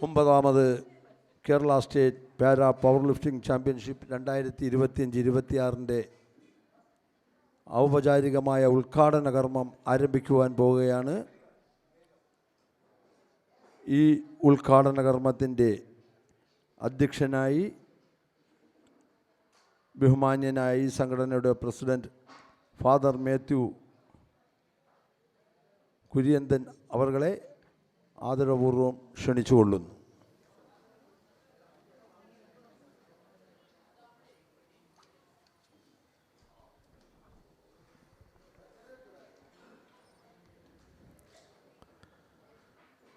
ഒമ്പതാമത് Kerala state para power lifting championship 2025-26 ഔപചാരികമായ ഉദ്ഘാടന കർമ്മം ആരംഭിക്കുവാൻ പോവുകയാണ്. ഈ ഉദ്ഘാടന കർമ്മത്തിൻ്റെ അധ്യക്ഷനായി ബഹുമാന്യനായ ഈ സംഘടനയുടെ പ്രസിഡന്റ് ഫാദർ മാത്യു കുര്യന്തൻ അവർകളെ ആദരപൂർവ്വം ക്ഷണിച്ചുകൊള്ളുന്നു.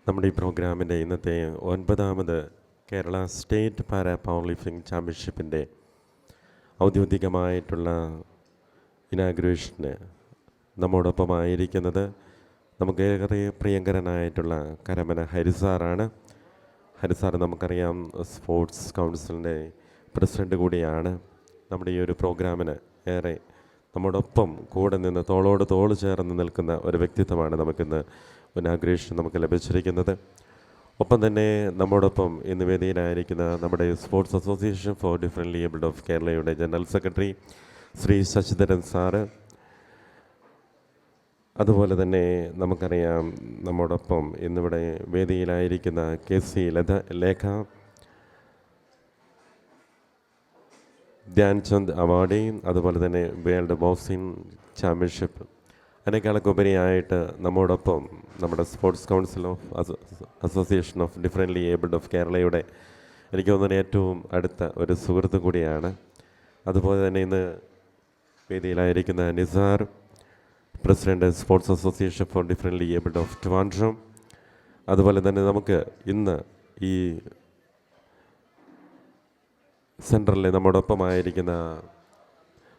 നമ്മുടെ ഈ പ്രോഗ്രാമിൻ്റെ ഇന്നത്തെ 9ാമത് Kerala state para power lifting ചാമ്പ്യൻഷിപ്പിൻ്റെ ഔദ്യോഗികമായിട്ടുള്ള ഇനാഗുറേഷന് നമ്മോടൊപ്പമായിരിക്കുന്നത് നമുക്കേറെ പ്രിയങ്കരനായിട്ടുള്ള കരമന ഹരിസാറാണ്. ഹരിസാർ നമുക്കറിയാം സ്പോർട്സ് കൗൺസിലിൻ്റെ പ്രസിഡൻ്റ് കൂടിയാണ്. നമ്മുടെ ഈ ഒരു പ്രോഗ്രാമിന് ഏറെ നമ്മോടൊപ്പം കൂടെ നിന്ന് തോളോട് തോൾ ചേർന്ന് നിൽക്കുന്ന ഒരു വ്യക്തിത്വമാണ് നമുക്കിന്ന് ഇനാഗുറേഷൻ നമുക്ക് ലഭിച്ചിരിക്കുന്നത്. ഒപ്പം തന്നെ നമ്മോടൊപ്പം ഇന്ന് വേദിയിലായിരിക്കുന്ന നമ്മുടെ sports association for differently abled of കേരളയുടെ general secretary Shri Sasidharan sir, അതുപോലെ തന്നെ നമുക്കറിയാം നമ്മോടൊപ്പം ഇന്നിവിടെ വേദിയിലായിരിക്കുന്ന KC ലേഖ, ധ്യാൻചന്ദ് അവാർഡി, അതുപോലെ തന്നെ വേൾഡ് ബോക്സിംഗ് ചാമ്പ്യൻഷിപ്പ്, അതിനേക്കാളൊക്കെ ഉപരിയായിട്ട് നമ്മോടൊപ്പം നമ്മുടെ sports council of association of differently abled of കേരളയുടെ എനിക്ക് തോന്നുന്ന ഏറ്റവും അടുത്ത ഒരു സുഹൃത്ത് കൂടിയാണ്. അതുപോലെ തന്നെ ഇന്ന് വേദിയിലായിരിക്കുന്ന Nisar, president sports association for differently abled of Trivandrum. അതുപോലെ തന്നെ നമുക്ക് ഇന്ന് ഈ സെൻറ്ററിൽ നമ്മോടൊപ്പമായിരിക്കുന്ന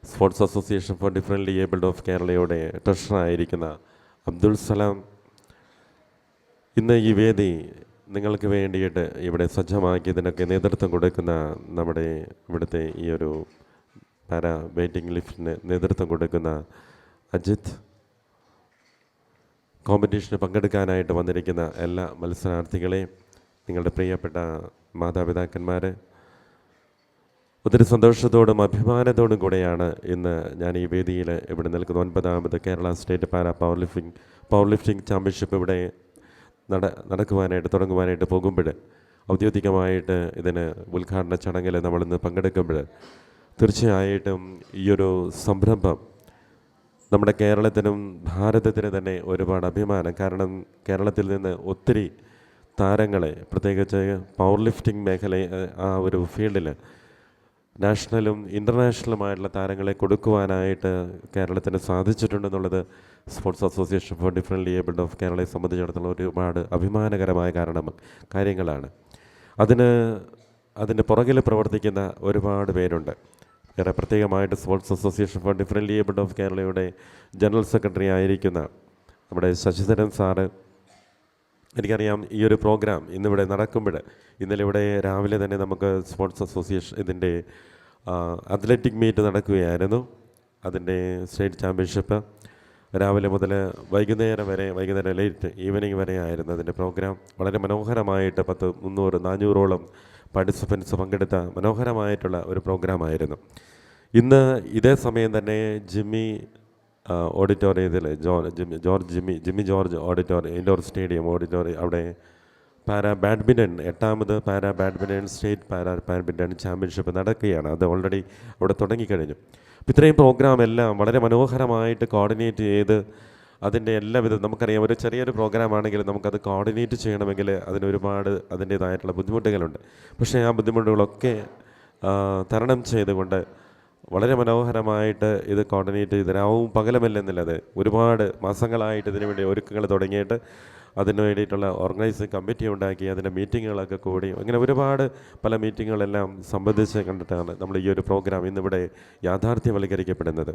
sports association for differently abled of കേരളയുടെ ട്രഷറായിരിക്കുന്ന അബ്ദുൾ സലാം. ഇന്ന് ഈ വേദി നിങ്ങൾക്ക് വേണ്ടിയിട്ട് ഇവിടെ സജ്ജമാക്കിയതിനൊക്കെ നേതൃത്വം കൊടുക്കുന്ന നമ്മുടെ ഇവിടുത്തെ ഈ ഒരു പാരാ വെയ്റ്റിംഗ് ലിഫ്റ്റിന് നേതൃത്വം കൊടുക്കുന്ന അജിത്ത്, കോമ്പറ്റീഷന് പങ്കെടുക്കാനായിട്ട് വന്നിരിക്കുന്ന എല്ലാ മത്സരാർത്ഥികളെയും, നിങ്ങളുടെ പ്രിയപ്പെട്ട മാതാപിതാക്കന്മാർ, ഒത്തിരി സന്തോഷത്തോടും അഭിമാനത്തോടും കൂടെയാണ് ഇന്ന് ഞാൻ ഈ വേദിയിൽ ഇവിടെ നിൽക്കുന്ന 9ാമത് Kerala state para power lifting championship ഇവിടെ തുടങ്ങുവാനായിട്ട് പോകുമ്പോൾ, ഔദ്യോഗികമായിട്ട് ഇതിന് ഉദ്ഘാടന ചടങ്ങിൽ നമ്മളിന്ന് പങ്കെടുക്കുമ്പോൾ തീർച്ചയായിട്ടും ഈയൊരു സംരംഭം നമ്മുടെ കേരളത്തിനും ഭാരതത്തിന് തന്നെ ഒരുപാട് അഭിമാനം. കാരണം കേരളത്തിൽ നിന്ന് ഒത്തിരി താരങ്ങളെ, പ്രത്യേകിച്ച് പവർ ലിഫ്റ്റിംഗ് മേഖല ആ ഒരു ഫീൽഡിൽ നാഷണലും ഇൻ്റർനാഷണലുമായിട്ടുള്ള താരങ്ങളെ കൊടുക്കുവാനായിട്ട് കേരളത്തിന് സാധിച്ചിട്ടുണ്ടെന്നുള്ളത് sports association for differently abled of കേരളയെ സംബന്ധിച്ചിടത്തോളം ഒരുപാട് അഭിമാനകരമായ കാര്യങ്ങളാണ്. അതിൻ്റെ പുറകിൽ പ്രവർത്തിക്കുന്ന ഒരുപാട് പേരുണ്ട്. വേറെ പ്രത്യേകമായിട്ട് sports association for differently abled of കേരളയുടെ ജനറൽ സെക്രട്ടറി ആയിരിക്കുന്ന നമ്മുടെ ശശിധരൻ സാറ്. എനിക്കറിയാം ഈ ഒരു പ്രോഗ്രാം ഇന്നിവിടെ നടക്കുമ്പോൾ, ഇന്നലെ ഇവിടെ രാവിലെ തന്നെ നമുക്ക് സ്പോർട്സ് അസോസിയേഷൻ ഇതിൻ്റെ അത്ലറ്റിക് മീറ്റ് നടക്കുകയായിരുന്നു. അതിൻ്റെ സ്റ്റേറ്റ് ചാമ്പ്യൻഷിപ്പ് രാവിലെ മുതൽ വൈകുന്നേരം ലേറ്റ് ഈവനിങ് വരെ ആയിരുന്നു അതിൻ്റെ പ്രോഗ്രാം. വളരെ മനോഹരമായിട്ട് 300-400ഓളം പാർട്ടിസിപ്പൻസ് പങ്കെടുത്ത മനോഹരമായിട്ടുള്ള ഒരു പ്രോഗ്രാമായിരുന്നു. ഇന്ന് ഇതേ സമയം തന്നെ ജിമ്മി ഓഡിറ്റോറിയത്തിൽ Jimmy George auditorium, indoor stadium auditorium, അവിടെ പാരാ ബാഡ്മിൻ്റൺ 8ാമത് para badminton state para badminton championship നടക്കുകയാണ്. അത് ഓൾറെഡി അവിടെ തുടങ്ങിക്കഴിഞ്ഞു. അപ്പോൾ ഇത്രയും പ്രോഗ്രാം എല്ലാം വളരെ മനോഹരമായിട്ട് കോർഡിനേറ്റ് ചെയ്ത് അതിൻ്റെ എല്ലാവിധ, നമുക്കറിയാം ഒരു ചെറിയൊരു പ്രോഗ്രാം ആണെങ്കിൽ നമുക്കത് കോർഡിനേറ്റ് ചെയ്യണമെങ്കിൽ അതിനൊരുപാട് അതിൻ്റേതായിട്ടുള്ള ബുദ്ധിമുട്ടുകളുണ്ട്. പക്ഷേ ആ ബുദ്ധിമുട്ടുകളൊക്കെ തരണം ചെയ്തുകൊണ്ട് വളരെ മനോഹരമായിട്ട് ഇത് കോർഡിനേറ്റ് ചെയ്ത് രാവും പകലുമല്ലെന്നുള്ളത് ഒരുപാട് മാസങ്ങളായിട്ട് ഇതിനു വേണ്ടി ഒരുക്കങ്ങൾ തുടങ്ങിയിട്ട് അതിന് വേണ്ടിയിട്ടുള്ള ഓർഗനൈസിങ് കമ്മിറ്റി ഉണ്ടാക്കി അതിൻ്റെ മീറ്റിങ്ങുകളൊക്കെ കൂടി അങ്ങനെ ഒരുപാട് പല മീറ്റിങ്ങുകളെല്ലാം സംബന്ധിച്ച് കണ്ടിട്ടാണ് നമ്മൾ ഈ ഒരു പ്രോഗ്രാം ഇന്നിവിടെ യാഥാർത്ഥ്യവൽക്കരിക്കപ്പെടുന്നത്.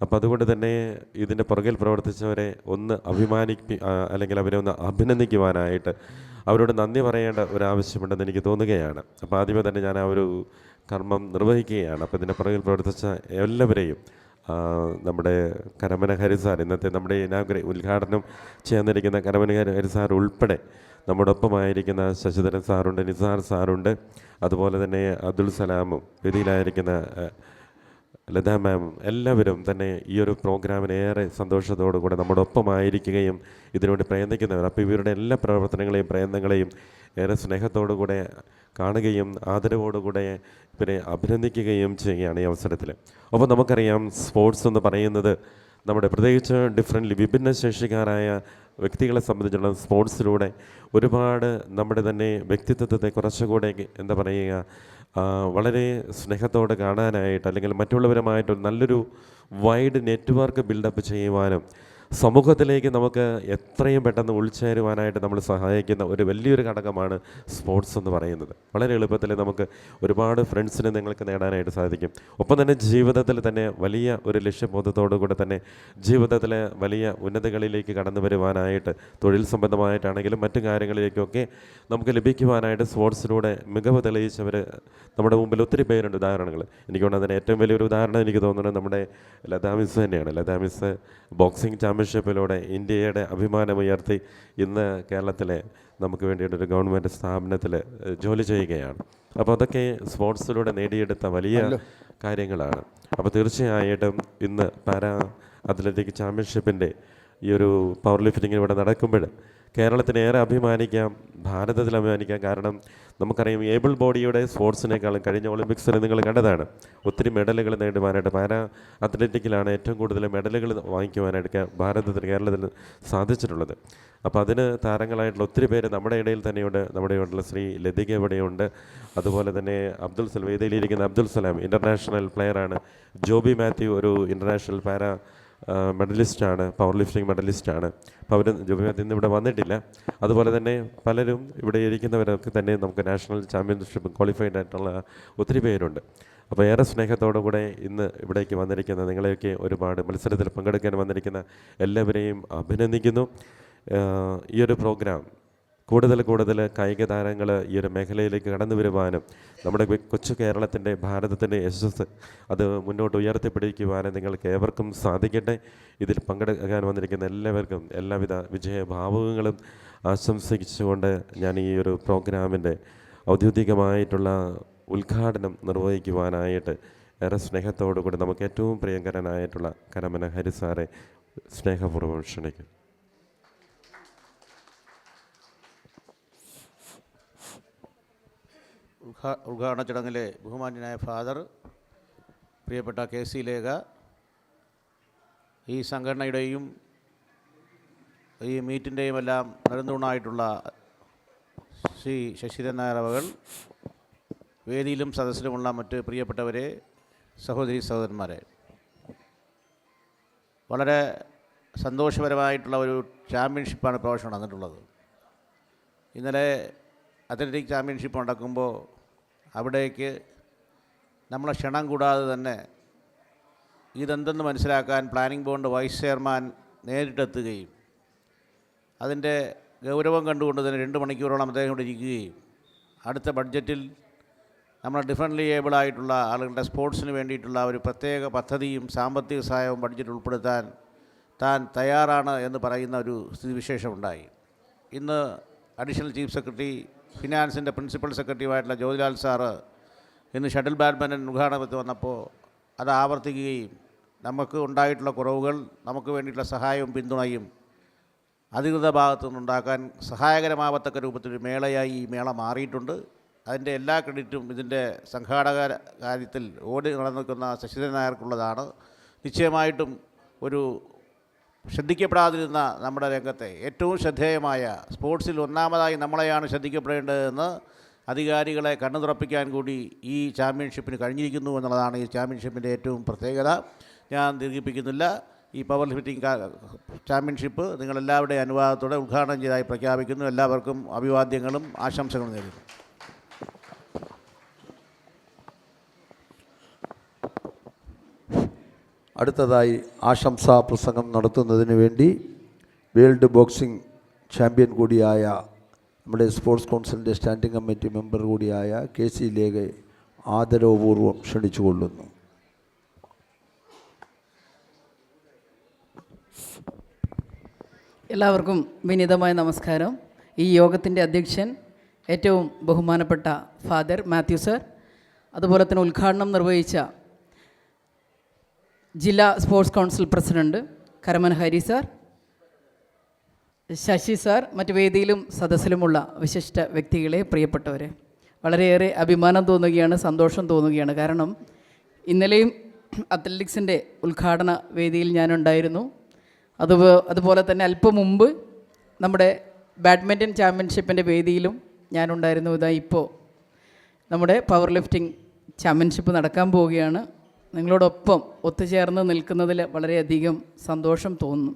അപ്പം അതുകൊണ്ട് തന്നെ ഇതിൻ്റെ പുറകിൽ പ്രവർത്തിച്ചവരെ അല്ലെങ്കിൽ അവരെ ഒന്ന് അഭിനന്ദിക്കുവാനായിട്ട് അവരോട് നന്ദി പറയേണ്ട ഒരാവശ്യമുണ്ടെന്ന് എനിക്ക് തോന്നുകയാണ്. അപ്പോൾ ആദ്യമേ തന്നെ ഞാൻ ആ ഒരു കർമ്മം നിർവഹിക്കുകയാണ്. അപ്പോൾ ഇതിൻ്റെ പുറകിൽ പ്രവർത്തിച്ച എല്ലാവരെയും നമ്മുടെ കരമന ഹരിസാർ, ഇന്നത്തെ നമ്മുടെ ഉദ്ഘാടനം ചെയ്യാനിരിക്കുന്ന കരമന ഹരിസാർ ഉൾപ്പെടെ നമ്മുടെ ഒപ്പമായിരിക്കുന്ന ശശിധരൻ സാറുണ്ട്, നിസാർ സാറുണ്ട്, അതുപോലെ തന്നെ അബ്ദുൽ സലാമും വേദിയിലായിരിക്കുന്ന ലതാ മാമും എല്ലാവരും തന്നെ ഈ ഒരു പ്രോഗ്രാമിന് ഏറെ സന്തോഷത്തോടു കൂടെ നമ്മുടെ ഒപ്പമായിരിക്കുകയും ഇതിനുവേണ്ടി പ്രയത്നിക്കുന്നവർ. അപ്പോൾ ഇവരുടെ എല്ലാ പ്രവർത്തനങ്ങളെയും പ്രയത്നങ്ങളെയും ഏറെ സ്നേഹത്തോടു കൂടെ കാണുകയും ആദരവോടുകൂടെ ഇവരെ അഭിനന്ദിക്കുകയും ചെയ്യുകയാണ് ഈ അവസരത്തിൽ. അപ്പോൾ നമുക്കറിയാം, സ്പോർട്സ് എന്ന് പറയുന്നത് നമ്മുടെ പ്രത്യേകിച്ച് വിഭിന്നശേഷിക്കാരായ വ്യക്തികളെ സംബന്ധിച്ചുള്ള സ്പോർട്സിലൂടെ ഒരുപാട് നമ്മുടെ തന്നെ വ്യക്തിത്വത്തെ കുറച്ചുകൂടെ എന്താ പറയുക, വളരെ സ്നേഹത്തോടെ കാണാനായിട്ട് അല്ലെങ്കിൽ മറ്റുള്ളവരുമായിട്ട് നല്ലൊരു വൈഡ് നെറ്റ്വർക്ക് ബിൽഡപ്പ് ചെയ്യുവാനും സമൂഹത്തിലേക്ക് നമുക്ക് എത്രയും പെട്ടെന്ന് ഉൾച്ചേരുവാനായിട്ട് നമ്മൾ സഹായിക്കുന്ന ഒരു വലിയൊരു ഘടകമാണ് സ്പോർട്സ് എന്ന് പറയുന്നത്. വളരെ എളുപ്പത്തിൽ നമുക്ക് ഒരുപാട് ഫ്രണ്ട്സിനെ നിങ്ങൾക്ക് നേടാനായിട്ട് സാധിക്കും. ഒപ്പം തന്നെ ജീവിതത്തിൽ തന്നെ വലിയ ഒരു ലക്ഷ്യബോധത്തോടു കൂടെ തന്നെ ജീവിതത്തിൽ വലിയ ഉന്നതകളിലേക്ക് കടന്നു വരുവാനായിട്ട് തൊഴിൽ സംബന്ധമായിട്ടാണെങ്കിലും മറ്റു കാര്യങ്ങളിലേക്കൊക്കെ നമുക്ക് ലഭിക്കുവാനായിട്ട് സ്പോർട്സിലൂടെ മികവ് തെളിയിച്ചവർ നമ്മുടെ മുമ്പിൽ ഒത്തിരി പേരുണ്ട്. ഉദാഹരണങ്ങൾ എനിക്ക് തോന്നുന്നത് അതിന് ഏറ്റവും വലിയൊരു ഉദാഹരണം എനിക്ക് തോന്നുന്നത് നമ്മുടെ ലതാ മിസ് തന്നെയാണ്. ലതാ മിസ് ബോക്സിംഗ് ചാമ്പ്യൻഷിപ്പിലൂടെ ഇന്ത്യയുടെ അഭിമാനമുയർത്തി ഇന്ന് കേരളത്തിലെ നമുക്ക് വേണ്ടിയിട്ടൊരു ഗവൺമെൻറ് സ്ഥാപനത്തിൽ ജോലി ചെയ്യുകയാണ്. അപ്പോൾ അതൊക്കെ സ്പോർട്സിലൂടെ നേടിയെടുത്ത വലിയ കാര്യങ്ങളാണ്. അപ്പോൾ തീർച്ചയായിട്ടും ഇന്ന് പാരാ അത്ലറ്റിക് ചാമ്പ്യൻഷിപ്പിൻ്റെ ഈ ഒരു പവർ ലിഫ്റ്റിംഗ് ഇവിടെ നടക്കുമ്പോൾ കേരളത്തിന് ഏറെ അഭിമാനിക്കാം, ഭാരതത്തിൽ അഭിമാനിക്കാം. കാരണം നമുക്കറിയാം, ഏബിൾ ബോഡിയുടെ സ്പോർട്സിനേക്കാളും കഴിഞ്ഞ ഒളിമ്പിക്സിൽ നിങ്ങൾ കണ്ടതാണ് ഒത്തിരി മെഡലുകൾ നേടുവാനായിട്ട് പാരാ അത്ലറ്റിക്കിലാണ് ഏറ്റവും കൂടുതൽ മെഡലുകൾ വാങ്ങിക്കുവാനായിട്ട് ഭാരതത്തിന് കേരളത്തിന് സാധിച്ചിട്ടുള്ളത്. അപ്പോൾ അതിന് താരങ്ങളായിട്ടുള്ള ഒത്തിരി പേര് നമ്മുടെ ഇടയിൽ തന്നെയുണ്ട്. നമ്മുടെ ഇടയിലുള്ള ശ്രീ ലതിക ഇവിടെയുണ്ട്. അതുപോലെ തന്നെ വേദിയിലിരിക്കുന്ന അബ്ദുൽ സലാം ഇൻ്റർനാഷണൽ പ്ലെയറാണ്. ജോബി മാത്യു ഒരു ഇൻ്റർനാഷണൽ പാരാ മെഡലിസ്റ്റാണ്, പവർ ലിഫ്റ്റിംഗ് മെഡലിസ്റ്റാണ്. അപ്പോൾ അവർ ജോബി മാത്യു ഇന്ന് ഇവിടെ വന്നിട്ടില്ല. അതുപോലെ തന്നെ പലരും ഇവിടെ ഇരിക്കുന്നവരൊക്കെ തന്നെ നമുക്ക് നാഷണൽ ചാമ്പ്യൻഷിപ്പ് ക്വാളിഫൈഡ് ആയിട്ടുള്ള ഒത്തിരി പേരുണ്ട്. അപ്പോൾ ഏറെ സ്നേഹത്തോടു കൂടെ ഇന്ന് ഇവിടേക്ക് വന്നിരിക്കുന്ന നിങ്ങളെയൊക്കെ ഒരുപാട് മത്സരത്തിൽ പങ്കെടുക്കാൻ വന്നിരിക്കുന്ന എല്ലാവരെയും അഭിനന്ദിക്കുന്നു. ഈ ഒരു പ്രോഗ്രാം കൂടുതൽ കായിക താരങ്ങൾ ഈ ഒരു മേഖലയിലേക്ക് കടന്നു വരുവാനും നമ്മുടെ കൊച്ചു കേരളത്തിൻ്റെ ഭാരതത്തിൻ്റെ യശസ്സ് അത് മുന്നോട്ട് ഉയർത്തിപ്പിടിക്കുവാനും നിങ്ങൾക്ക് ഏവർക്കും സാധിക്കട്ടെ. ഇതിൽ പങ്കെടുക്കാൻ വന്നിരിക്കുന്ന എല്ലാവർക്കും എല്ലാവിധ വിജയഭാവുകങ്ങളും ആശംസിച്ചുകൊണ്ട് ഞാൻ ഈ ഒരു പ്രോഗ്രാമിൻ്റെ ഔദ്യോഗികമായിട്ടുള്ള ഉദ്ഘാടനം നിർവഹിക്കുവാനായിട്ട് ഏറെ സ്നേഹത്തോടു കൂടി നമുക്ക് ഏറ്റവും പ്രിയങ്കരനായിട്ടുള്ള കരമന ഹരിസാറെ സ്നേഹപൂർവ്വം ക്ഷണിക്കും. ഉദ്ഘാടന ചടങ്ങിലെ ബഹുമാന്യനായ ഫാദർ, പ്രിയപ്പെട്ട KC ലേഖ, ഈ സംഘടനയുടെയും ഈ മീറ്റിൻ്റെയും എല്ലാം നെടുന്തൂണായിട്ടുള്ള ശ്രീ ശശിധരൻ നായർ അവകൾ, വേദിയിലും സദസ്സിലുമുള്ള മറ്റ് പ്രിയപ്പെട്ടവരെ, സഹോദരി സഹോദരന്മാരെ, വളരെ സന്തോഷപരമായിട്ടുള്ള ഒരു ചാമ്പ്യൻഷിപ്പാണ് പ്രാവശ്യം നടന്നിട്ടുള്ളത്. ഇന്നലെ അത്ലറ്റിക് ചാമ്പ്യൻഷിപ്പ് നടക്കുമ്പോൾ അവിടേക്ക് നമ്മളെ ക്ഷണം കൂടാതെ തന്നെ ഇതെന്തെന്ന് മനസ്സിലാക്കാൻ പ്ലാനിംഗ് ബോർഡ് വൈസ് ചെയർമാൻ നേരിട്ടെത്തുകയും അതിൻ്റെ ഗൗരവം കണ്ടുകൊണ്ട് തന്നെ 2 മണിക്കൂറോളം അദ്ദേഹം ഇവിടെ ഇരിക്കുകയും അടുത്ത ബഡ്ജറ്റിൽ നമ്മൾ ഡിഫറൻ്റ്ലി ഏബിളായിട്ടുള്ള ആളുകളുടെ സ്പോർട്സിന് വേണ്ടിയിട്ടുള്ള ഒരു പ്രത്യേക പദ്ധതിയും സാമ്പത്തിക സഹായവും ബഡ്ജറ്റ് ഉൾപ്പെടുത്താൻ താൻ തയ്യാറാണ് എന്ന് പറയുന്ന ഒരു സ്ഥിതിവിശേഷമുണ്ടായി. ഇന്ന് അഡീഷണൽ ചീഫ് സെക്രട്ടറി ഫിനാൻസിൻ്റെ പ്രിൻസിപ്പൽ സെക്രട്ടറിയുമായിട്ടുള്ള ജ്യോതിലാൽ സാറ് ഇന്ന് ഷട്ടിൽ ബാഡ്മിൻ്റൺ ഉദ്ഘാടനത്തിൽ വന്നപ്പോൾ അത് ആവർത്തിക്കുകയും നമുക്ക് ഉണ്ടായിട്ടുള്ള കുറവുകൾ, നമുക്ക് വേണ്ടിയിട്ടുള്ള സഹായവും പിന്തുണയും അധികൃത ഭാഗത്തു നിന്നുണ്ടാക്കാൻ സഹായകരമാവത്തക്ക രൂപത്തിലൊരു മേളയായി ഈ മേള മാറിയിട്ടുണ്ട്. അതിൻ്റെ എല്ലാ ക്രെഡിറ്റും ഇതിൻ്റെ സംഘാടക കാര്യത്തിൽ ഓടി നടന്നിരിക്കുന്ന ശശിധരൻ നായർക്കുള്ളതാണ്. നിശ്ചയമായിട്ടും ഒരു ശ്രദ്ധിക്കപ്പെടാതിരുന്ന നമ്മുടെ രംഗത്തെ ഏറ്റവും ശ്രദ്ധേയമായ സ്പോർട്സിൽ ഒന്നാമതായി നമ്മളെയാണ് ശ്രദ്ധിക്കപ്പെടേണ്ടതെന്ന് അധികാരികളെ കണ്ണു തുറപ്പിക്കാൻ കൂടി ഈ ചാമ്പ്യൻഷിപ്പിന് കഴിഞ്ഞിരിക്കുന്നു എന്നുള്ളതാണ് ഈ ചാമ്പ്യൻഷിപ്പിൻ്റെ ഏറ്റവും പ്രത്യേകത. ഞാൻ ദീർഘിപ്പിക്കുന്നില്ല. ഈ പവർ ലിഫ്റ്റിംഗ് ചാമ്പ്യൻഷിപ്പ് നിങ്ങളെല്ലാവരുടെയും അനുവാദത്തോടെ ഉദ്ഘാടനം ചെയ്തതായി പ്രഖ്യാപിക്കുന്നു. എല്ലാവർക്കും അഭിവാദ്യങ്ങളും ആശംസകളും നേരുന്നു. അടുത്തതായി ആശംസാ പ്രസംഗം നടത്തുന്നതിന് വേണ്ടി വേൾഡ് ബോക്സിംഗ് ചാമ്പ്യൻ കൂടിയായ നമ്മുടെ സ്പോർട്സ് കൗൺസിലിൻ്റെ സ്റ്റാൻഡിംഗ് കമ്മിറ്റി മെമ്പർ കൂടിയായ KC ലേഖയെ ആദരവപൂർവ്വം ക്ഷണിച്ചുകൊള്ളുന്നു. എല്ലാവർക്കും വിനീതമായ നമസ്കാരം. ഈ യോഗത്തിൻ്റെ അധ്യക്ഷൻ ഏറ്റവും ബഹുമാനപ്പെട്ട ഫാദർ മാത്യു സർ, അതുപോലെ തന്നെ ഉദ്ഘാടനം നിർവഹിച്ച ജില്ലാ sports council president Karamana Hari sir, Sasi sir, മറ്റു വേദിയിലും സദസ്സിലുമുള്ള വിശിഷ്ട വ്യക്തികളെ, പ്രിയപ്പെട്ടവരെ, വളരെയേറെ അഭിമാനം തോന്നുകയാണ്, സന്തോഷം തോന്നുകയാണ്. കാരണം ഇന്നലെയും അത്ലറ്റിക്സിൻ്റെ ഉദ്ഘാടന വേദിയിൽ ഞാനുണ്ടായിരുന്നു. അതുപോലെ തന്നെ അല്പം മുമ്പ് നമ്മുടെ ബാഡ്മിൻ്റൺ ചാമ്പ്യൻഷിപ്പിൻ്റെ വേദിയിലും ഞാനുണ്ടായിരുന്നു. ഇതാ ഇപ്പോൾ നമ്മുടെ പവർ ലിഫ്റ്റിംഗ് ചാമ്പ്യൻഷിപ്പ് നടക്കാൻ പോവുകയാണ്. നിങ്ങളോടൊപ്പം ഒത്തുചേർന്ന് നിൽക്കുന്നതിൽ വളരെയധികം സന്തോഷം തോന്നുന്നു.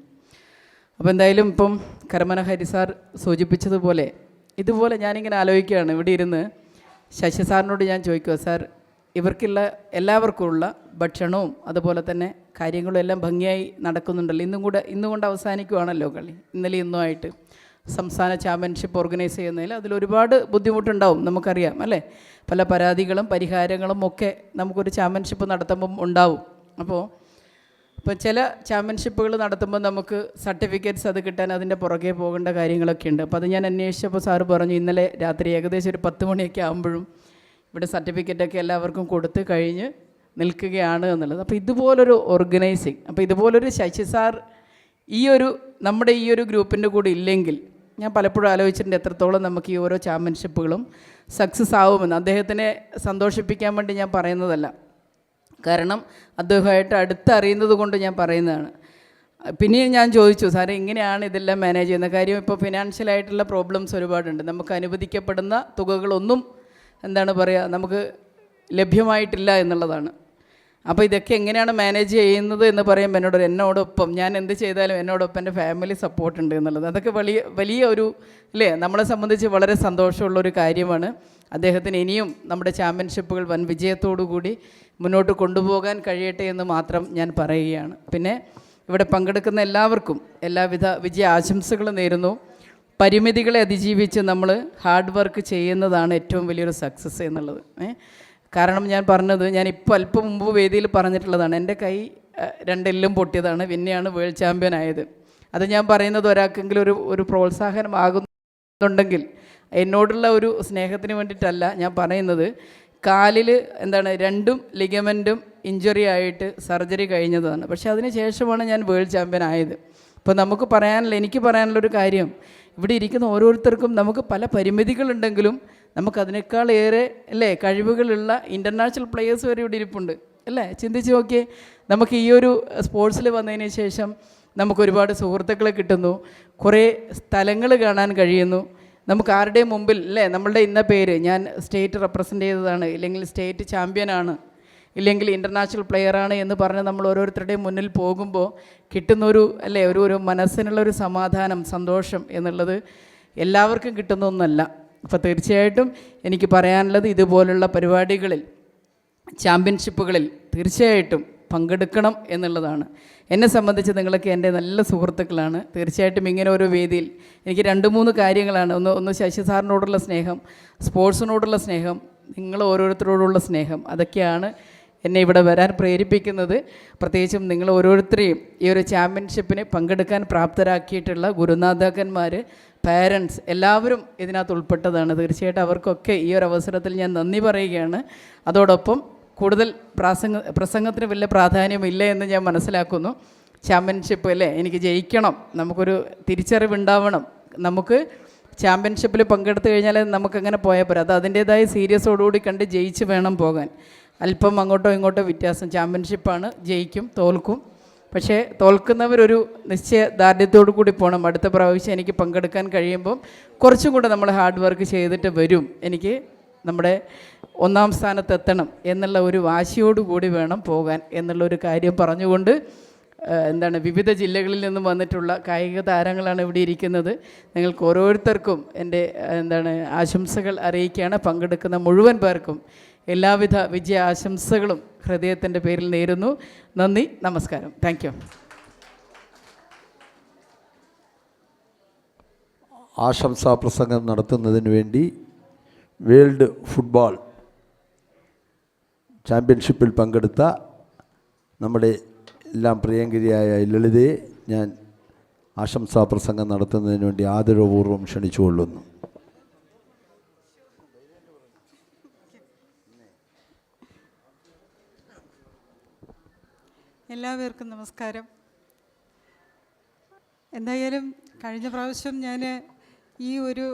അപ്പോൾ എന്തായാലും ഇപ്പം കരമന ഹരി സാർ സൂചിപ്പിച്ചതുപോലെ ഇതുപോലെ ഞാനിങ്ങനെ ആലോചിക്കുകയാണ്. ഇവിടെ ഇരുന്ന് ശശി സാറിനോട് ഞാൻ ചോദിക്കുക, സാർ ഇവർക്കുള്ള എല്ലാവർക്കുമുള്ള ഭക്ഷണവും അതുപോലെ തന്നെ കാര്യങ്ങളും എല്ലാം ഭംഗിയായി നടക്കുന്നുണ്ടല്ലോ. ഇന്നുകൊണ്ട് അവസാനിക്കുവാണല്ലോ കളി, ഇന്നലെ ഇന്നുമായിട്ട് സംസ്ഥാന ചാമ്പ്യൻഷിപ്പ് ഓർഗനൈസ് ചെയ്യുന്നതിൽ അതിലൊരുപാട് ബുദ്ധിമുട്ടുണ്ടാവും, നമുക്കറിയാം അല്ലേ. പല പരാതികളും പരിഹാരങ്ങളും ഒക്കെ നമുക്കൊരു ചാമ്പ്യൻഷിപ്പ് നടത്തുമ്പം ഉണ്ടാവും. അപ്പോൾ ചില ചാമ്പ്യൻഷിപ്പുകൾ നടത്തുമ്പോൾ നമുക്ക് സർട്ടിഫിക്കറ്റ്സ് അത് കിട്ടാൻ അതിൻ്റെ പുറകെ പോകേണ്ട കാര്യങ്ങളൊക്കെ ഉണ്ട്. അപ്പോൾ അത് ഞാൻ അന്വേഷിച്ചപ്പോൾ സാറ് പറഞ്ഞു ഇന്നലെ രാത്രി ഏകദേശം ഒരു 10 മണിയൊക്കെ ആകുമ്പോഴും ഇവിടെ സർട്ടിഫിക്കറ്റൊക്കെ എല്ലാവർക്കും കൊടുത്ത് കഴിഞ്ഞ് നിൽക്കുകയാണ് എന്നുള്ളത്. അപ്പോൾ ഇതുപോലൊരു ഓർഗനൈസിങ്, അപ്പോൾ ഇതുപോലൊരു ശശി സാർ നമ്മുടെ ഈ ഒരു ഗ്രൂപ്പിൻ്റെ കൂടെ ഇല്ലെങ്കിൽ ഞാൻ പലപ്പോഴും ആലോചിച്ചിട്ടുണ്ട് എത്രത്തോളം നമുക്ക് ഈ ഓരോ ചാമ്പ്യൻഷിപ്പുകളും സക്സസ് ആവുമെന്ന്. അദ്ദേഹത്തിനെ സന്തോഷിപ്പിക്കാൻ വേണ്ടി ഞാൻ പറയുന്നതല്ല, കാരണം അദ്ദേഹമായിട്ട് അടുത്തറിയുന്നത് കൊണ്ട് ഞാൻ പറയുന്നതാണ്. പിന്നെയും ഞാൻ ചോദിച്ചു, സാറേ ഇങ്ങനെയാണ് ഇതെല്ലാം മാനേജ് ചെയ്യുന്ന കാര്യം. ഇപ്പോൾ ഫിനാൻഷ്യലായിട്ടുള്ള പ്രോബ്ലംസ് ഒരുപാടുണ്ട്. നമുക്ക് അനുവദിക്കപ്പെടുന്ന തുകകളൊന്നും നമുക്ക് ലഭ്യമായിട്ടില്ല എന്നുള്ളതാണ്. അപ്പോൾ ഇതൊക്കെ എങ്ങനെയാണ് മാനേജ് ചെയ്യുന്നത് എന്ന് പറയുമ്പോൾ എന്നോടൊപ്പം ഞാൻ എന്ത് ചെയ്താലും എന്നോടൊപ്പം എൻ്റെ ഫാമിലി സപ്പോർട്ടുണ്ട് എന്നുള്ളത്. അതൊക്കെ വലിയ ഒരു നമ്മളെ സംബന്ധിച്ച് വളരെ സന്തോഷമുള്ളൊരു കാര്യമാണ്. അദ്ദേഹത്തിന് ഇനിയും നമ്മുടെ ചാമ്പ്യൻഷിപ്പുകൾ വൻ വിജയത്തോടു കൂടി മുന്നോട്ട് കൊണ്ടുപോകാൻ കഴിയട്ടെ എന്ന് മാത്രം ഞാൻ പറയുകയാണ്. പിന്നെ ഇവിടെ പങ്കെടുക്കുന്ന എല്ലാവർക്കും എല്ലാവിധ വിജയ ആശംസകൾ നേരുന്നു. പരിമിതികളെ അതിജീവിച്ച് നമ്മൾ ഹാർഡ് വർക്ക് ചെയ്യുന്നതാണ് ഏറ്റവും വലിയൊരു സക്സസ് എന്നുള്ളത്. കാരണം ഞാനിപ്പോൾ അല്പം മുമ്പ് വേദിയിൽ പറഞ്ഞിട്ടുള്ളതാണ്, എൻ്റെ കൈ 2 എല്ലും പൊട്ടിയതാണ്, പിന്നെയാണ് വേൾഡ് ചാമ്പ്യൻ ആയത്. അത് ഞാൻ പറയുന്നത് ഒരാൾക്കെങ്കിലും ഒരു പ്രോത്സാഹനമാകുന്നുണ്ടെങ്കിൽ എന്നോടുള്ള ഒരു സ്നേഹത്തിന് വേണ്ടിയിട്ടല്ല ഞാൻ പറയുന്നത്. കാലിൽ 2 ലിഗമെൻറ്റും ഇഞ്ചുറി ആയിട്ട് സർജറി കഴിഞ്ഞതാണ്. പക്ഷേ അതിന് ശേഷമാണ് ഞാൻ വേൾഡ് ചാമ്പ്യൻ ആയത്. അപ്പോൾ എനിക്ക് പറയാനുള്ളൊരു കാര്യം, ഇവിടെ ഇരിക്കുന്ന ഓരോരുത്തർക്കും നമുക്ക് പല പരിമിതികളുണ്ടെങ്കിലും നമുക്കതിനേക്കാളേറെ കഴിവുകളുള്ള ഇൻ്റർനാഷണൽ പ്ലെയേഴ്സ് വരെ ഇവിടെ ഇരിപ്പുണ്ട് അല്ലേ. ചിന്തിച്ച് നോക്കിയേ, നമുക്ക് ഈ ഒരു സ്പോർട്സിൽ വന്നതിന് ശേഷം നമുക്കൊരുപാട് സുഹൃത്തുക്കളെ കിട്ടുന്നു, കുറേ സ്ഥലങ്ങൾ കാണാൻ കഴിയുന്നു. നമുക്ക് ആരുടെയും മുമ്പിൽ നമ്മളുടെ ഇന്ന പേര്, ഞാൻ സ്റ്റേറ്റ് റെപ്രസെൻ്റ് ചെയ്തതാണ്, ഇല്ലെങ്കിൽ സ്റ്റേറ്റ് ചാമ്പ്യനാണ്, ഇല്ലെങ്കിൽ ഇൻ്റർനാഷണൽ പ്ലെയറാണ് എന്ന് പറഞ്ഞ് നമ്മൾ ഓരോരുത്തരുടെയും മുന്നിൽ പോകുമ്പോൾ കിട്ടുന്നൊരു ഒരു മനസ്സിനുള്ളൊരു സമാധാനം, സന്തോഷം എന്നുള്ളത് എല്ലാവർക്കും കിട്ടുന്ന ഒന്നല്ല. അപ്പോൾ തീർച്ചയായിട്ടും എനിക്ക് പറയാനുള്ളത് ഇതുപോലുള്ള പരിപാടികളിൽ, ചാമ്പ്യൻഷിപ്പുകളിൽ തീർച്ചയായിട്ടും പങ്കെടുക്കണം എന്നുള്ളതാണ്. എന്നെ സംബന്ധിച്ച് നിങ്ങളൊക്കെ എൻ്റെ നല്ല സുഹൃത്തുക്കളാണ്. തീർച്ചയായിട്ടും ഇങ്ങനെ ഒരു വേദിയിൽ എനിക്ക് 2-3 കാര്യങ്ങളാണ്. ഒന്ന് ശശി സാറിനോടുള്ള സ്നേഹം, സ്പോർട്സിനോടുള്ള സ്നേഹം, നിങ്ങൾ ഓരോരുത്തരോടുള്ള സ്നേഹം, അതൊക്കെയാണ് എന്നെ ഇവിടെ വരാൻ പ്രേരിപ്പിക്കുന്നത്. പ്രത്യേകിച്ചും നിങ്ങൾ ഓരോരുത്തരെയും ഈ ഒരു ചാമ്പ്യൻഷിപ്പിന് പങ്കെടുക്കാൻ പ്രാപ്തരാക്കിയിട്ടുള്ള ഗുരുനാഥകന്മാർ, പാരൻസ് എല്ലാവരും ഇതിനകത്ത് ഉൾപ്പെട്ടതാണ്. തീർച്ചയായിട്ടും അവർക്കൊക്കെ ഈ ഒരു അവസരത്തിൽ ഞാൻ നന്ദി പറയുകയാണ്. അതോടൊപ്പം കൂടുതൽ പ്രസംഗത്തിന് വലിയ പ്രാധാന്യമില്ല എന്ന് ഞാൻ മനസ്സിലാക്കുന്നു. ചാമ്പ്യൻഷിപ്പ് എനിക്ക് ജയിക്കണം, നമുക്കൊരു തിരിച്ചറിവുണ്ടാവണം. നമുക്ക് ചാമ്പ്യൻഷിപ്പിൽ പങ്കെടുത്തു കഴിഞ്ഞാൽ നമുക്കങ്ങനെ പോയാൽ പോരാ, അത് അതിൻ്റേതായ സീരിയസോടുകൂടി കണ്ട് ജയിച്ച് വേണം പോകാൻ. അല്പം അങ്ങോട്ടോ ഇങ്ങോട്ടോ വ്യത്യാസം, ചാമ്പ്യൻഷിപ്പാണ്, ജയിക്കും തോൽക്കും. പക്ഷേ തോൽക്കുന്നവരൊരു നിശ്ചയദാർഢ്യത്തോടു കൂടി പോകണം. അടുത്ത പ്രാവശ്യം എനിക്ക് പങ്കെടുക്കാൻ കഴിയുമ്പം കുറച്ചും കൂടെ നമ്മൾ ഹാർഡ് വർക്ക് ചെയ്തിട്ട് വരും, എനിക്ക് നമ്മുടെ 1ാം സ്ഥാനത്തെത്തണം എന്നുള്ള ഒരു വാശിയോടുകൂടി വേണം പോകാൻ എന്നുള്ളൊരു കാര്യം പറഞ്ഞുകൊണ്ട് വിവിധ ജില്ലകളിൽ നിന്നും വന്നിട്ടുള്ള കായിക താരങ്ങളാണ് ഇവിടെ ഇരിക്കുന്നത്. നിങ്ങൾക്ക് ഓരോരുത്തർക്കും എൻ്റെ ആശംസകൾ അറിയിക്കുകയാണ്. പങ്കെടുക്കുന്ന മുഴുവൻ പേർക്കും എല്ലാവിധ വിജയ ആശംസകളും ഹൃദയത്തിൻ്റെ പേരിൽ നേരുന്നു. നന്ദി, നമസ്കാരം. Thank you. ആശംസാ പ്രസംഗം നടത്തുന്നതിന് വേണ്ടി വേൾഡ് ഫുട്ബോൾ ചാമ്പ്യൻഷിപ്പിൽ പങ്കെടുത്ത നമ്മുടെ എല്ലാം പ്രിയങ്കരിയായ ലളിതയെ ഞാൻ ആശംസാ പ്രസംഗം നടത്തുന്നതിന് വേണ്ടി ആദരപൂർവ്വം ക്ഷണിച്ചുകൊള്ളുന്നു. എല്ലാവർക്കും നമസ്കാരം. എന്തായാലും കഴിഞ്ഞ പ്രാവശ്യം ഞാൻ ഈ ഒരു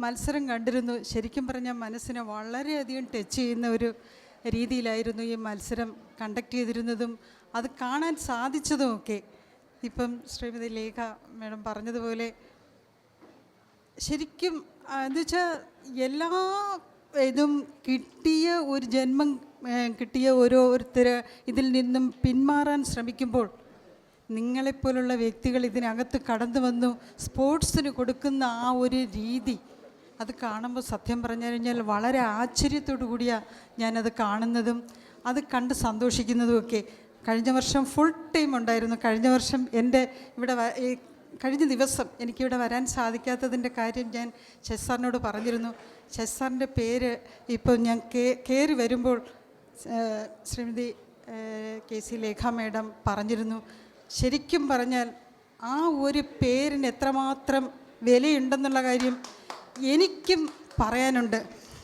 മത്സരം കണ്ടിരുന്നു. ശരിക്കും പറഞ്ഞാൽ മനസ്സിനെ വളരെയധികം ടച്ച് ചെയ്യുന്ന ഒരു രീതിയിലായിരുന്നു ഈ മത്സരം കണ്ടക്ട് ചെയ്തിരുന്നതും അത് കാണാൻ സാധിച്ചതുമൊക്കെ. ഇപ്പം ശ്രീമതി ലേഖ മാഡം പറഞ്ഞതുപോലെ ശരിക്കും എന്നുവെച്ചാൽ എല്ലാ ഇതും കിട്ടിയ ഒരു ജന്മം കിട്ടിയ ഓരോരുത്തർ ഇതിൽ നിന്നും പിന്മാറാൻ ശ്രമിക്കുമ്പോൾ നിങ്ങളെപ്പോലുള്ള വ്യക്തികൾ ഇതിനകത്ത് കടന്നു വന്നു സ്പോർട്സിന് കൊടുക്കുന്ന ആ ഒരു രീതി അത് കാണുമ്പോൾ സത്യം പറഞ്ഞു കഴിഞ്ഞാൽ വളരെ ആശ്ചര്യത്തോടു കൂടിയാണ് ഞാനത് കാണുന്നതും അത് കണ്ട് സന്തോഷിക്കുന്നതുമൊക്കെ. കഴിഞ്ഞ വർഷം ഫുൾ ടൈം ഉണ്ടായിരുന്നു. കഴിഞ്ഞ വർഷം എൻ്റെ ഇവിടെ കഴിഞ്ഞ ദിവസം എനിക്കിവിടെ വരാൻ സാധിക്കാത്തതിൻ്റെ കാര്യം ഞാൻ ഷെസാറിനോട് പറഞ്ഞിരുന്നു. ഷെസാറിൻ്റെ പേര് ഇപ്പോൾ ഞാൻ കയറി വരുമ്പോൾ ശ്രീമതി KC ലേഖ മാഡം പറഞ്ഞിരുന്നു. ശരിക്കും പറഞ്ഞാൽ ആ ഒരു പേരിന് എത്രമാത്രം വിലയുണ്ടെന്നുള്ള കാര്യം എനിക്കും പറയാനുണ്ട്.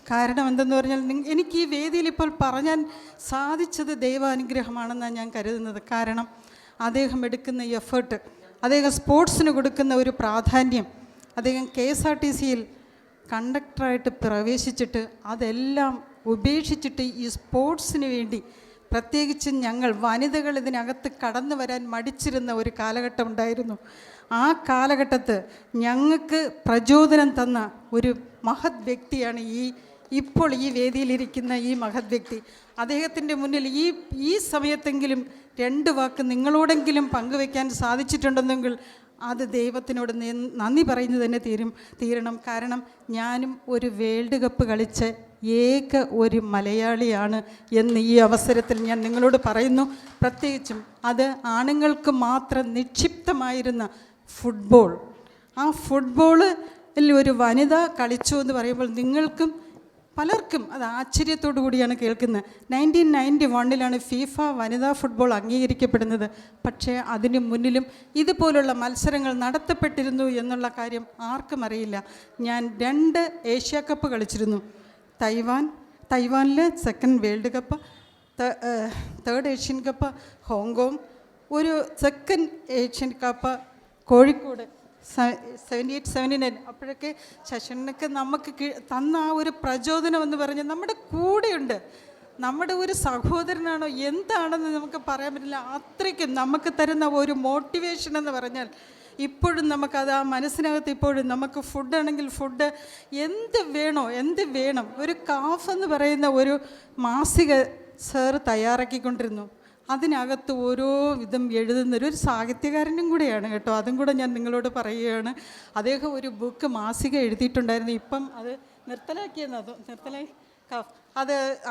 കാരണം എന്തെന്ന് പറഞ്ഞാൽ എനിക്ക് ഈ വേദിയിൽ ഇപ്പോൾ പറയാൻ സാധിച്ചത് ദൈവാനുഗ്രഹമാണെന്നാണ് ഞാൻ കരുതുന്നത്. കാരണം അദ്ദേഹം എടുക്കുന്ന എഫേർട്ട്, അദ്ദേഹം സ്പോർട്സിന് കൊടുക്കുന്ന ഒരു പ്രാധാന്യം, അദ്ദേഹം KSRTCയിൽ കണ്ടക്ടറായിട്ട് പ്രവേശിച്ചിട്ട് അതെല്ലാം ഉപേക്ഷിച്ചിട്ട് ഈ സ്പോർട്സിന് വേണ്ടി പ്രത്യേകിച്ച് ഞങ്ങൾ വനിതകൾ ഇതിനകത്ത് കടന്നു വരാൻ മടിച്ചിരുന്ന ഒരു കാലഘട്ടം ഉണ്ടായിരുന്നു. ആ കാലഘട്ടത്ത് ഞങ്ങൾക്ക് പ്രചോദനം തന്ന ഒരു മഹത് വ്യക്തിയാണ് ഇപ്പോൾ ഈ വേദിയിലിരിക്കുന്ന ഈ മഹത് വ്യക്തി. അദ്ദേഹത്തിൻ്റെ മുന്നിൽ ഈ സമയത്തെങ്കിലും 2 വാക്ക് നിങ്ങളോടെങ്കിലും പങ്കുവയ്ക്കാൻ സാധിച്ചിട്ടുണ്ടെന്നെങ്കിൽ അത് ദൈവത്തിനോട് നന്ദി പറയുന്നത് തന്നെ തീരണം. കാരണം ഞാനും ഒരു വേൾഡ് കപ്പ് കളിച്ച ഏക ഒരു മലയാളിയാണ് എന്ന് ഈ അവസരത്തിൽ ഞാൻ നിങ്ങളോട് പറയുന്നു. പ്രത്യേകിച്ചും അത് ആണുങ്ങൾക്ക് മാത്രം നിക്ഷിപ്തമായിരുന്ന ഫുട്ബോൾ, ആ ഫുട്ബോളിൽ ഒരു വനിത കളിച്ചു എന്ന് പറയുമ്പോൾ നിങ്ങൾക്കും പലർക്കും അത് ആശ്ചര്യത്തോടു കൂടിയാണ് കേൾക്കുന്നത്. 1991 ഫിഫ വനിതാ ഫുട്ബോൾ അംഗീകരിക്കപ്പെടുന്നത്. പക്ഷേ അതിനു മുന്നിലും ഇതുപോലുള്ള മത്സരങ്ങൾ നടത്തപ്പെട്ടിരുന്നു എന്നുള്ള കാര്യം ആർക്കും അറിയില്ല. ഞാൻ 2 ഏഷ്യ കപ്പ് കളിച്ചിരുന്നു. തൈവാനിൽ 2nd world cup, 3rd Asian cup Hong Kong, ഒരു 2nd ഏഷ്യൻ കപ്പ് കോഴിക്കോട് 78, 79. അപ്പോഴൊക്കെ ശശനൊക്കെ നമുക്ക് തന്ന ആ ഒരു പ്രചോദനം എന്ന് പറഞ്ഞാൽ നമ്മുടെ കൂടെയുണ്ട്. നമ്മുടെ ഒരു സഹോദരനാണോ എന്താണെന്ന് നമുക്ക് പറയാൻ പറ്റില്ല. അത്രയ്ക്കും നമുക്ക് തരുന്ന ഒരു മോട്ടിവേഷൻ എന്ന് പറഞ്ഞാൽ ഇപ്പോഴും നമുക്കത് ആ മനസ്സിനകത്ത് ഇപ്പോഴും നമുക്ക് ഫുഡാണെങ്കിൽ ഫുഡ് എന്ത് വേണം. ഒരു കാഫ് എന്ന് പറയുന്ന ഒരു മാസിക സാറ് തയ്യാറാക്കിക്കൊണ്ടിരുന്നു. അതിനകത്ത് ഓരോ വിധം എഴുതുന്നൊരു സാഹിത്യകാരനും കൂടെയാണ് കേട്ടോ. അതും കൂടെ ഞാൻ നിങ്ങളോട് പറയുകയാണ്. അദ്ദേഹം ഒരു ബുക്ക് മാസിക എഴുതിയിട്ടുണ്ടായിരുന്നു. ഇപ്പം അത് നിർത്തലാക്കി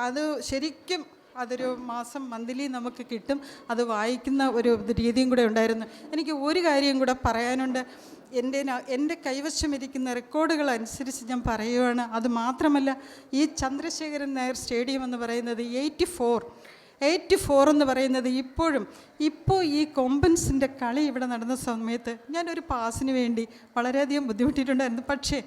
അത് ശരിക്കും അതൊരു മാസം മന്ത്ലി നമുക്ക് കിട്ടും. അത് വായിക്കുന്ന ഒരു രീതിയും കൂടെ ഉണ്ടായിരുന്നു. എനിക്ക് ഒരു കാര്യം കൂടെ പറയാനുണ്ട്. എൻ്റെ കൈവശം ഇരിക്കുന്ന റെക്കോർഡുകൾ അനുസരിച്ച് ഞാൻ പറയുകയാണ്. അത് മാത്രമല്ല, ഈ ചന്ദ്രശേഖരൻ നായർ സ്റ്റേഡിയം എന്ന് പറയുന്നത് 84 എന്ന് പറയുന്നത് ഇപ്പോൾ ഈ കൊമ്പൻസിൻ്റെ കളി ഇവിടെ നടന്ന സമയത്ത് ഞാനൊരു പാസിന് വേണ്ടി വളരെയധികം ബുദ്ധിമുട്ടിയിട്ടുണ്ടായിരുന്നു. പക്ഷേ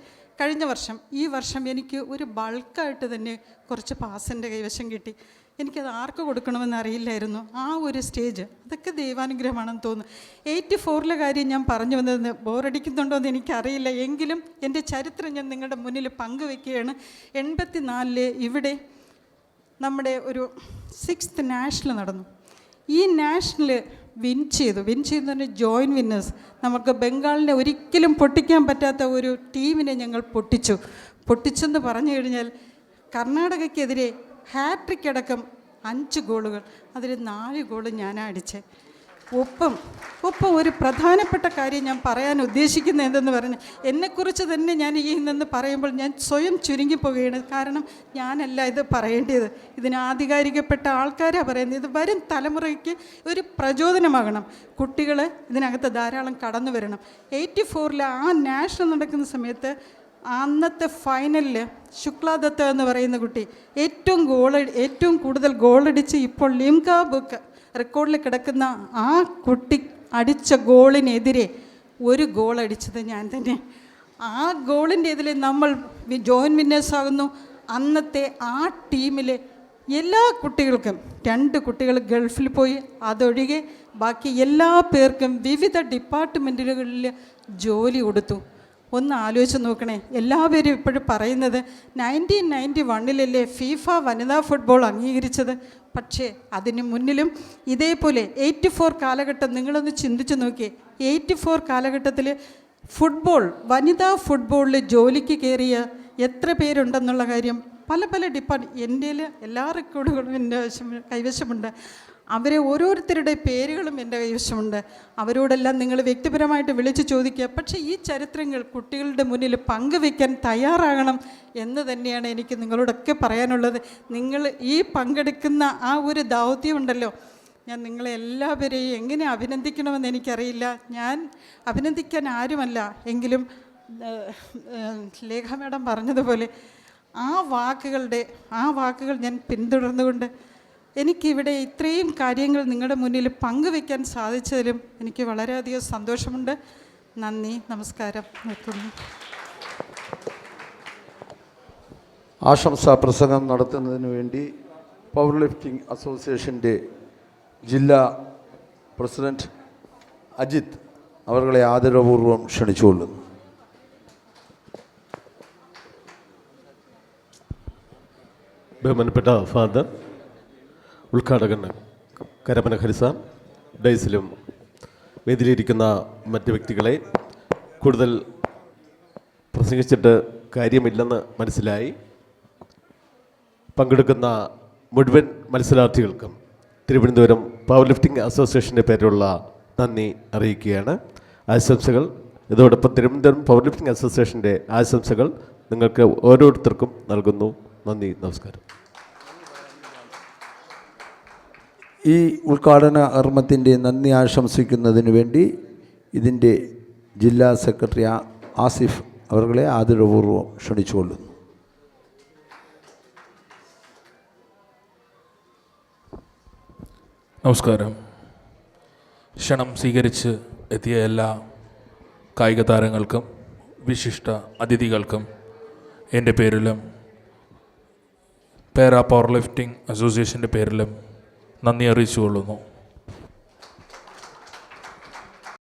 ഈ വർഷം എനിക്ക് ഒരു ബൾക്കായിട്ട് തന്നെ കുറച്ച് പാസിൻ്റെ കൈവശം കിട്ടി. എനിക്കത് ആർക്ക് കൊടുക്കണമെന്ന് അറിയില്ലായിരുന്നു. ആ ഒരു സ്റ്റേജ് അതൊക്കെ ദൈവാനുഗ്രഹമാണെന്ന് തോന്നുന്നു. 84 കാര്യം ഞാൻ പറഞ്ഞു വന്നത് ബോറടിക്കുന്നുണ്ടോ എന്ന് എനിക്കറിയില്ല. എങ്കിലും എൻ്റെ ചരിത്രം ഞാൻ നിങ്ങളുടെ മുന്നിൽ പങ്കുവെക്കുകയാണ്. 84 ഇവിടെ നമ്മുടെ ഒരു 6th നാഷണൽ നടന്നു. ഈ നാഷണൽ വിൻ ചെയ്തു തന്നെ ജോയിൻ വിന്നേഴ്സ്. നമുക്ക് ബംഗാളിനെ ഒരിക്കലും പൊട്ടിക്കാൻ പറ്റാത്ത ഒരു ടീമിനെ ഞങ്ങൾ പൊട്ടിച്ചെന്ന് പറഞ്ഞു കഴിഞ്ഞാൽ കർണാടകയ്ക്കെതിരെ ഹാട്രിക് അടക്കം 5 ഗോളുകൾ, അതിൽ 4 ഗോൾ ഞാനാണ് അടിച്ചത്. ഒപ്പം ഒരു പ്രധാനപ്പെട്ട കാര്യം ഞാൻ പറയാൻ ഉദ്ദേശിക്കുന്നത് എന്തെന്ന് പറഞ്ഞാൽ, എന്നെക്കുറിച്ച് തന്നെ ഞാൻ ഈ നിന്ന് പറയുമ്പോൾ ഞാൻ സ്വയം ചുരുങ്ങിപ്പോവുകയാണ്. കാരണം ഞാനല്ല ഇത് പറയേണ്ടത്, ഇതിന് ആധികാരികപ്പെട്ട ആൾക്കാരാണ് പറയുന്നത്. ഇത് വരും തലമുറയ്ക്ക് ഒരു പ്രചോദനമാകണം. കുട്ടികൾ ഇതിനകത്ത് ധാരാളം കടന്നു വരണം. 84 ആ നാഷണൽ നടക്കുന്ന സമയത്ത് അന്നത്തെ ഫൈനലിൽ ശുക്ലാദത്ത എന്ന് പറയുന്ന കുട്ടി ഏറ്റവും കൂടുതൽ ഗോളടിച്ച് ഇപ്പോൾ ലിംക ബുക്ക് റെക്കോർഡിൽ കിടക്കുന്ന ആ കുട്ടി അടിച്ച ഗോളിനെതിരെ ഒരു ഗോൾ അടിച്ചത് ഞാൻ തന്നെ. ആ ഗോളിൻ്റെ ഇതിൽ നമ്മൾ ജോയിൻറ്റ് വിന്നേഴ്സ് ആകുന്നു. അന്നത്തെ ആ ടീമിലെ എല്ലാ കുട്ടികൾക്കും 2 കുട്ടികൾ ഗൾഫിൽ പോയി, അതൊഴികെ ബാക്കി എല്ലാ പേർക്കും വിവിധ ഡിപ്പാർട്ട്മെൻറ്റുകളിൽ ജോലി കൊടുത്തു. ഒന്ന് ആലോചിച്ച് നോക്കണേ. എല്ലാവരും ഇപ്പോഴും പറയുന്നത് 1991 ഫീഫ വനിതാ ഫുട്ബോൾ അംഗീകരിച്ചത്. പക്ഷേ അതിന് മുന്നിലും ഇതേപോലെ 84 കാലഘട്ടം നിങ്ങളൊന്ന് ചിന്തിച്ച് നോക്കിയേ. 84 കാലഘട്ടത്തിൽ വനിതാ ഫുട്ബോളിൽ ജോലിക്ക് കയറിയ എത്ര പേരുണ്ടെന്നുള്ള കാര്യം പല എൻ്റെ എല്ലാ റെക്കോർഡുകളും എൻ്റെ കൈവശമുണ്ട്. അവരെ ഓരോരുത്തരുടെ പേരുകളും എൻ്റെ കൈവശമുണ്ട്. അവരോടെല്ലാം നിങ്ങൾ വ്യക്തിപരമായിട്ട് വിളിച്ച് ചോദിക്കുക. പക്ഷേ ഈ ചരിത്രങ്ങൾ കുട്ടികളുടെ മുന്നിൽ പങ്കുവെക്കാൻ തയ്യാറാകണം എന്ന് തന്നെയാണ് എനിക്ക് നിങ്ങളോടൊക്കെ പറയാനുള്ളത്. നിങ്ങൾ ഈ പങ്കെടുക്കുന്ന ആ ഒരു ദൗത്യമുണ്ടല്ലോ, ഞാൻ നിങ്ങളെ എല്ലാവരെയും എങ്ങനെ അഭിനന്ദിക്കണമെന്ന് എനിക്കറിയില്ല. ഞാൻ അഭിനന്ദിക്കാൻ ആരുമല്ല, എങ്കിലും ലേഖ മാഡം പറഞ്ഞതുപോലെ ആ വാക്കുകൾ ഞാൻ പിന്തുടർന്നുകൊണ്ട് എനിക്കിവിടെ ഇത്രയും കാര്യങ്ങൾ നിങ്ങളുടെ മുന്നിൽ പങ്കുവെക്കാൻ സാധിച്ചതിലും എനിക്ക് വളരെയധികം സന്തോഷമുണ്ട്. നന്ദി, നമസ്കാരം. നിർത്തുന്നു. ആശംസാ പ്രസംഗം നടത്തുന്നതിന് വേണ്ടി പവർ ലിഫ്റ്റിംഗ് അസോസിയേഷൻ്റെ ജില്ലാ പ്രസിഡൻറ്റ് അജിത് അവരെ ആദരപൂർവ്വം ക്ഷണിച്ചുകൊള്ളുന്നു. ബഹുമാനപ്പെട്ട ഫാദർ, ഉദ്ഘാടകൻ കരമന ഹരിസാർ, ഡൈസിലും വേദിയിലിരിക്കുന്ന മറ്റ് വ്യക്തികളെ, കൂടുതൽ പ്രസംഗിച്ചിട്ട് കാര്യമില്ലെന്ന് മനസ്സിലായി. പങ്കെടുക്കുന്ന മുഴുവൻ മത്സരാർത്ഥികൾക്കും തിരുവനന്തപുരം പവർ ലിഫ്റ്റിംഗ് അസോസിയേഷൻ്റെ പേരിലുള്ള നന്ദി അറിയിക്കുകയാണ്. ആശംസകൾ ഇതോടൊപ്പം തിരുവനന്തപുരം പവർ ലിഫ്റ്റിംഗ് അസോസിയേഷൻ്റെ ആശംസകൾ നിങ്ങൾക്ക് ഓരോരുത്തർക്കും നൽകുന്നു. നന്ദി, നമസ്കാരം. ഈ ഉദ്ഘാടന കർമ്മത്തിൻ്റെ നന്ദി ആശംസിക്കുന്നതിന് വേണ്ടി ഇതിൻ്റെ ജില്ലാ സെക്രട്ടറി ആസിഫ് അവരെ ആദരപൂർവ്വം ക്ഷണിച്ചുകൊള്ളുന്നു. നമസ്കാരം. ക്ഷണം സ്വീകരിച്ച് എത്തിയ എല്ലാ കായിക താരങ്ങൾക്കും വിശിഷ്ട അതിഥികൾക്കും എൻ്റെ പേരിലും പാരാ പവർ ലിഫ്റ്റിംഗ് അസോസിയേഷൻ്റെ പേരിലും നന്ദി അറിയിച്ചുകൊള്ളുന്നു.